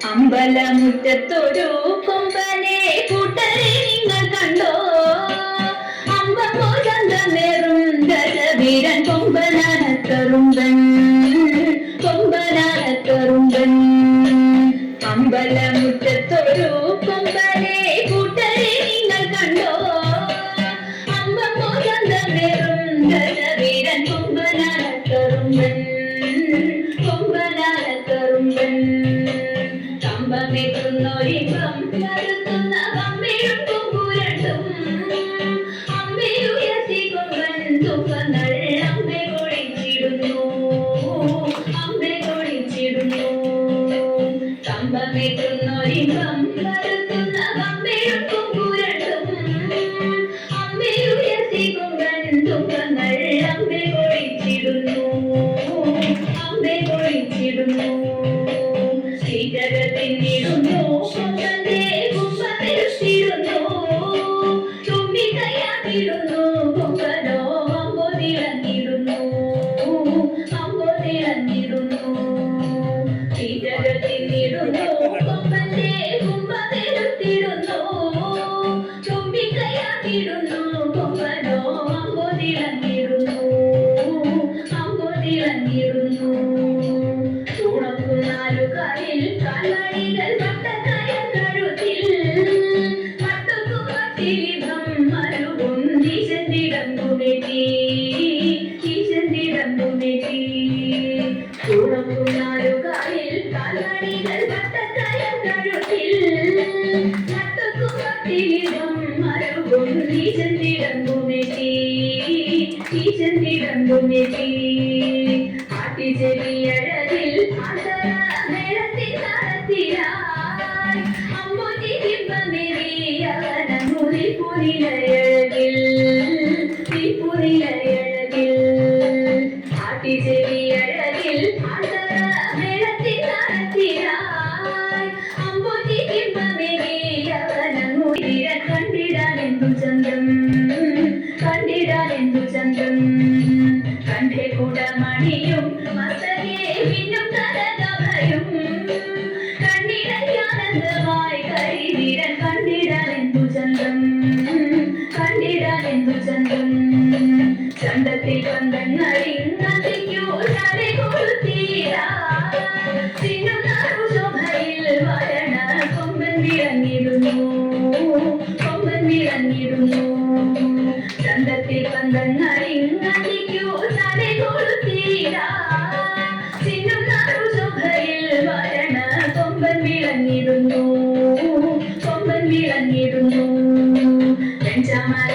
അമ്പലമുറ്റത്തൊരു കൊമ്പനെ കൂട്ടരെ നിങ്ങൾ കണ്ടോ? അമ്പോ ചന്തമേറും ഗജവീരൻ കൊമ്പനാനക്കറുമ്പൻ കൊമ്പനാനക്കറുമ്പൻ. അമ്പലമുറ്റത്തൊരു കൊമ്പനെ കൂട്ടരെ നിങ്ങൾ കണ്ടോ? അമ്പോ ചന്തമേറും ഗജവീരൻ കൊമ്പനാനക്കറുമ്പൻ കൊമ്പനാനക്കറുമ്പൻ. കമ്പമെത്തുന്നൊരിമ്പം വരുത്തുന്ന കമ്പിഴും കൊമ്പുരണ്ടും അമ്പയുയർത്തി കൊമ്പൻ തുമ്പങ്ങൾ അമ്പെ കൊഴിച്ചിടുന്നു അമ്പെ കൊഴിച്ചിടുന്നു. കമ്പമെത്തുന്നൊരിമ്പം വരുത്തുന്ന കമ്പിഴും കൊമ്പുരണ്ടും അമ്പയുയർത്തി കൊമ്പൻ തുമ്പങ്ങൾ അമ്പെ കൊഴിച്ചിടുന്നു അമ്പെ കൊഴിച്ചിടുന്നു. ജഗത്തിനിടുന്നു കൊമ്പന്റെ കുമ്പമെടുത്തിടുന്നു തുമ്പിക്കൈയാക്കിടുന്നു കൊമ്പനോ അമ്പോ തിളങ്ങിടുന്നു അമ്പോ തിളങ്ങിടുന്നു. ഈ ജഗത്തിനിടുന്നു കൊമ്പന്റെ കുമ്പമെടുത്തിടുന്നു തുമ്പിക്കൈയാക്കിടുന്നു കൊമ്പനോ അമ്പോ തിളങ്ങിടുന്നു അമ്പോ തിളങ്ങിടുന്നു. നാലുകാലിൽ കാൽവഴികൾ വട്ടക്കയം കഴുത്തിൽ മട്ടുകുമട്ടിലിഭം മരുവും ഈശന്തിടമ്പുമെത്തി ഈശന്തിടമ്പുമെത്തി. നാലുകാലിൽ കാൽവഴികൾ വട്ടക്കയം കഴുത്തിൽ മട്ടുകുമട്ടിലിഭം മരുവും ഈശന്തിടമ്പുമെത്തി ഈശന്തിടമ്പുമെത്തി. ആട്ടിച്ചെവിയഴകിൽ മേളത്തിൽ നടത്തിനായി അമ്പൂറ്റി ബിംബമേറിയവനങ്ങുതി പുരിലഴകിൽ പുരിലഴകിൽ. ആട്ടിച്ചെവിയഴകിൽ മേളത്തിൽ നടത്തിനായി അമ്പൂറ്റി ബിംബമേറിയവനങ്ങുതി കണ്ടിടാനെന്തു ചന്തം കണ്ടിടാനെന്തു ചന്തം. കണ്ഠേ കുടമണിയും മസ്തകേ മിന്നും കനകഭയും കണ്ണിടയ്ക്കാനന്ദമായി കരിവീരൻ കണ്ടിടാനെന്തു ചന്തം കണ്ടിടാനെന്തു ചന്തം. ചന്തത്തിൽ പന്തങ്ങളിങ്ങതിക്കൂ ചാടി കൊളുത്തീരാ ശോഭയിൽ വരണ കൊമ്പൻ വിളങ്ങിടുന്നു കൊമ്പൻ വിളങ്ങിടുന്നു. ചന്തത്തിൽ പന്തങ്ങളിങ്ങതിക്കൂ ചാടി കൊളുത്തീരാ ശോഭയിൽ വരണ കൊമ്പൻ വിളങ്ങിടുന്നു കൊമ്പൻ വിളങ്ങിടുന്നു. വെഞ്ചമല